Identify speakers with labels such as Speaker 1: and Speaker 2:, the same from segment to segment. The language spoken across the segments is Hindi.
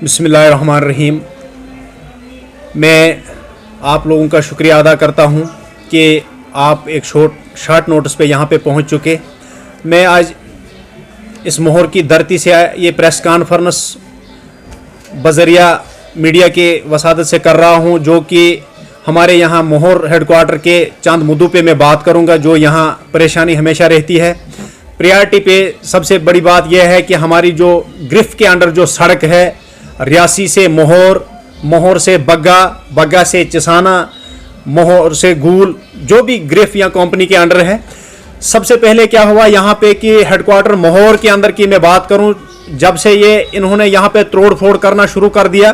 Speaker 1: बिस्मिल्लाहिर्रहमानिर्रहीम। मैं आप लोगों का शुक्रिया अदा करता हूं कि आप एक शॉर्ट नोटिस पे यहाँ पे पहुँच चुके। मैं आज इस मोहर की धरती से ये प्रेस कॉन्फ्रेंस बज़रिया मीडिया के वसादत से कर रहा हूँ, जो कि हमारे यहाँ मोहर हेडक्वार्टर के चंद मुद्दों पे मैं बात करूँगा जो यहाँ परेशानी हमेशा रहती है। प्रायोरिटी पे सबसे बड़ी बात यह है कि हमारी जो गिरफ्त के अंडर जो सड़क है, रियासी से मोहर, मोहर से बग्गा, बग्गा से चिसाना, मोहर से गूल, जो भी गिरफ्त या कंपनी के अंडर है। सबसे पहले क्या हुआ यहाँ पे कि हेडक्वार्टर मोहर के अंदर की मैं बात करूँ, जब से ये इन्होंने यहाँ पे तोड़ फोड़ करना शुरू कर दिया,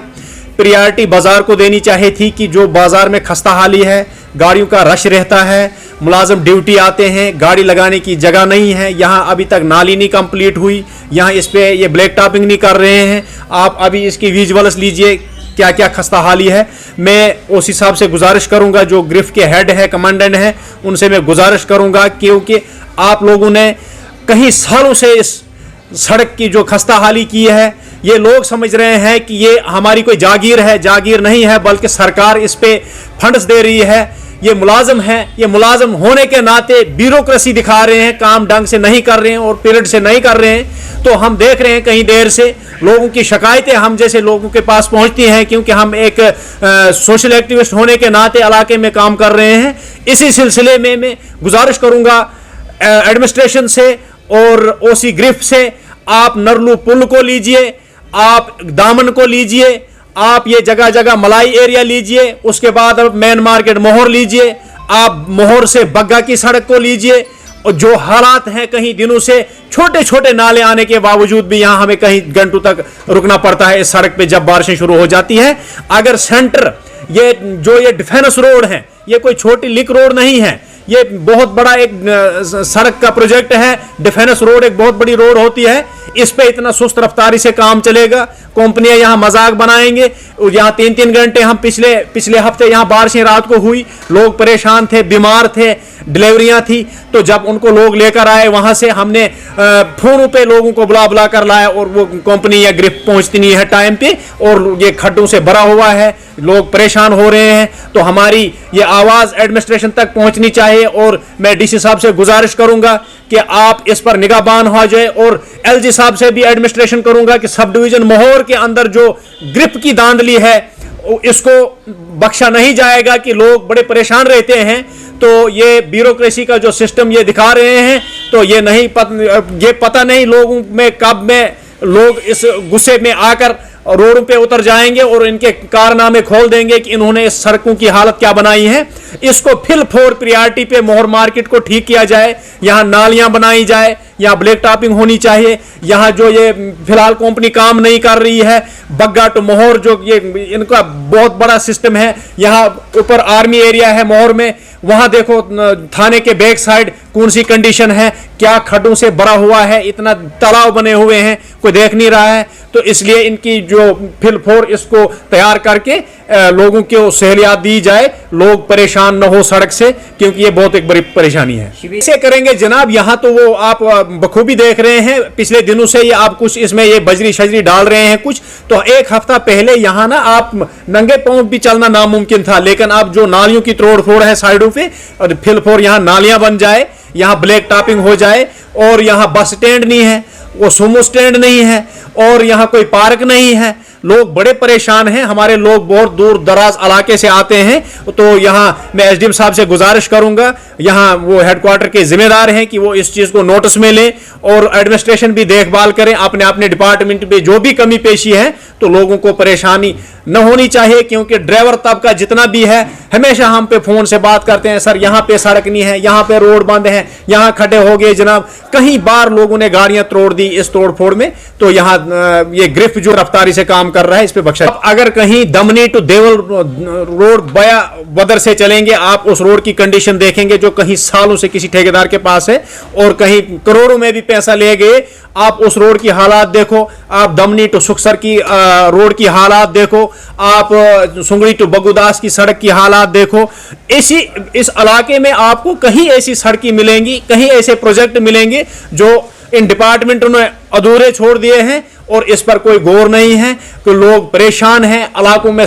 Speaker 1: प्रायोरिटी बाजार को देनी चाहिए थी कि जो बाजार में खस्ता हाली है, गाड़ियों का रश रहता है, मुलाजिम ड्यूटी आते हैं, गाड़ी लगाने की जगह नहीं है। यहाँ अभी तक नाली नहीं कंप्लीट हुई, यहाँ इस पे ये ब्लैक टॉपिंग नहीं कर रहे हैं। आप अभी इसकी विजुअल्स लीजिए क्या क्या खस्ता हाली है। मैं उस हिसाब से गुजारिश करूंगा, जो गिरफ्त के हेड है, कमांडेंट है, उनसे मैं गुजारिश करूंगा, क्योंकि आप लोगों ने कई सालों से इस सड़क की जो खस्ता हाली की है, ये लोग समझ रहे हैं कि ये हमारी कोई जागीर है। जागीर नहीं है, बल्कि सरकार इस पे फंड्स दे रही है। ये मुलाजिम है, ये मुलाजिम होने के नाते ब्यूरोक्रेसी दिखा रहे हैं, काम ढंग से नहीं कर रहे हैं और पीरियड से नहीं कर रहे हैं। तो हम देख रहे हैं कहीं देर से लोगों की शिकायतें हम जैसे लोगों के पास पहुंचती हैं, क्योंकि हम एक सोशल एक्टिविस्ट होने के नाते इलाके में काम कर रहे हैं। इसी सिलसिले में मैं गुजारिश करूंगा एडमिनिस्ट्रेशन से और ओसी गिरफ्त से, आप नरलू पुल को लीजिए, आप दामन को लीजिए, आप ये जगह जगह मलाई एरिया लीजिए, उसके बाद अब मेन मार्केट मोहर लीजिए, आप मोहर से बग्गा की सड़क को लीजिए। और जो हालात हैं, कहीं दिनों से छोटे छोटे नाले आने के बावजूद भी यहाँ हमें कहीं घंटों तक रुकना पड़ता है इस सड़क पे जब बारिशें शुरू हो जाती हैं। अगर सेंटर ये जो ये डिफेंस रोड है, ये कोई छोटी लिक रोड नहीं है, ये बहुत बड़ा एक सड़क का प्रोजेक्ट है। डिफेंस रोड एक बहुत बड़ी रोड होती है, इस पे इतना सुस्त रफ्तारी से काम चलेगा, कंपनियां यहाँ मजाक बनाएंगे। यहाँ 3-3 घंटे हम पिछले हफ्ते यहाँ बारिशें रात को हुई, लोग परेशान थे, बीमार थे, डिलीवरियां थी। तो जब उनको लोग लेकर आए वहां से, हमने फोनों पे लोगों को बुला बुला कर लाया और वो कंपनी या गिरफ्त पहुंचती नहीं है टाइम पे, और ये खड्डों से भरा हुआ है, लोग परेशान हो रहे हैं। तो हमारी ये आवाज एडमिनिस्ट्रेशन तक पहुंचनी चाहिए और मैं डीसी साहब से गुजारिश करूंगा कि आप इस पर निगाहबान हो जाए, और एलजी साहब से भी एडमिनिस्ट्रेशन करूंगा कि सब डिवीजन मोहर के अंदर जो गिरफ्त की धांधली है इसको बख्शा नहीं जाएगा, कि लोग बड़े परेशान रहते हैं। तो ये ब्यूरोक्रेसी का जो सिस्टम ये दिखा रहे हैं, तो ये नहीं ये पता नहीं लोगों में कब में लोग इस गुस्से में आकर रोडों पे उतर जाएंगे और इनके कारनामे खोल देंगे कि इन्होंने इस सड़कों की हालत क्या बनाई है। इसको फिल फोर प्रायोरिटी पे मोहर मार्केट को ठीक किया जाए, यहाँ नालियां बनाई जाए, यहाँ ब्लैक टॉपिंग होनी चाहिए। यहाँ जो ये फिलहाल कंपनी काम नहीं कर रही है, बग्गा टू मोहर जो ये इनका बहुत बड़ा सिस्टम है, यहाँ ऊपर आर्मी एरिया है मोहर में, वहां देखो थाने के बैक साइड कौन सी कंडीशन है, क्या खड्डों से भरा हुआ है, इतना तालाब बने हुए हैं, कोई देख नहीं रहा है। तो इसलिए इनकी जो फिल फोर इसको तैयार करके लोगों को सहूलियत दी जाए, लोग परेशान न हो सड़क से, क्योंकि ये बहुत एक बड़ी परेशानी है। इसे करेंगे जनाब, यहाँ तो वो आप बखूबी देख रहे हैं, पिछले दिनों से ये आप कुछ इसमें ये बजरी शजरी डाल रहे हैं कुछ। तो एक हफ्ता पहले यहाँ ना आप नंगे पांव भी चलना नामुमकिन था, लेकिन अब जो नालियों की तोड़ फोड़ है साइडों पे, और फिल फोर यहाँ नालियां बन जाए, यहाँ ब्लैक टॉपिंग हो जाए, और यहाँ बस स्टैंड नहीं है, वो सुमो स्टैंड नहीं है, और यहाँ कोई पार्क नहीं है। लोग बड़े परेशान हैं, हमारे लोग बहुत दूर दराज इलाके से आते हैं। तो यहाँ मैं एसडीएम साहब से गुजारिश करूंगा, यहाँ वो हेडक्वार्टर के जिम्मेदार हैं कि वो इस चीज को नोटिस में लें, और एडमिनिस्ट्रेशन भी देखभाल करें अपने अपने डिपार्टमेंट पे जो भी कमी पेशी है। तो लोगों को परेशानी न होनी चाहिए, क्योंकि ड्राइवर तबका जितना भी है हमेशा हम पे फोन से बात करते हैं, सर यहाँ पे सड़क नहीं है, यहाँ पे रोड बंद है, यहाँ खड्डे हो गए जनाब। कई बार लोगों ने गाड़ियां तोड़ दी इस तोड़ फोड़ में। तो यहाँ ये गिरफ्त जो रफ्तारी से काम कर रहा है, इस पे बख्शा। अगर कहीं दमनी टू देवल रोड बया बदर से चलेंगे, आप उस रोड की कंडीशन देखेंगे जो कहीं सालों से किसी ठेकेदार के पास है, और कहीं करोड़ों में भी पैसा ले गए। आप उस रोड की हालात देखो, आप दमनी टू सुखसर की रोड की हालात देखो, आप सुंगड़ी टू बगुदास की सड़क की हालात देखो। इस इलाके में आपको कहीं ऐसी सड़कें मिलेंगी, कहीं ऐसे प्रोजेक्ट मिलेंगे जो इन डिपार्टमेंटों ने अधूरे छोड़ दिए हैं और इस पर कोई गौर नहीं है कि लोग परेशान हैं। इलाकों में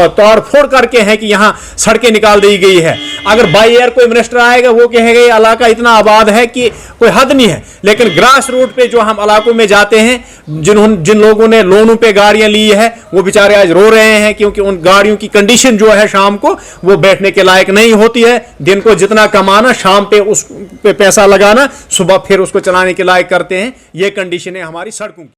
Speaker 1: तोड़ फोड़ करके हैं कि यहाँ सड़कें निकाल दी गई है। अगर बाई एयर कोई मिनिस्टर आएगा वो कहेगा ये इलाका इतना आबाद है कि कोई हद नहीं है, लेकिन ग्रास रूट पे जो हम इलाकों में जाते हैं, जिन लोगों ने लोनों पे गाड़ियां ली है वो बेचारे आज रो रहे हैं क्योंकि उन गाड़ियों की कंडीशन जो है शाम को वो बैठने के लायक नहीं होती है। दिन को जितना कमाना, शाम पे उस पे पैसा लगाना, सुबह फिर उसको चलाने के लायक करते हैं। ये कंडीशन है हमारी सड़कों की।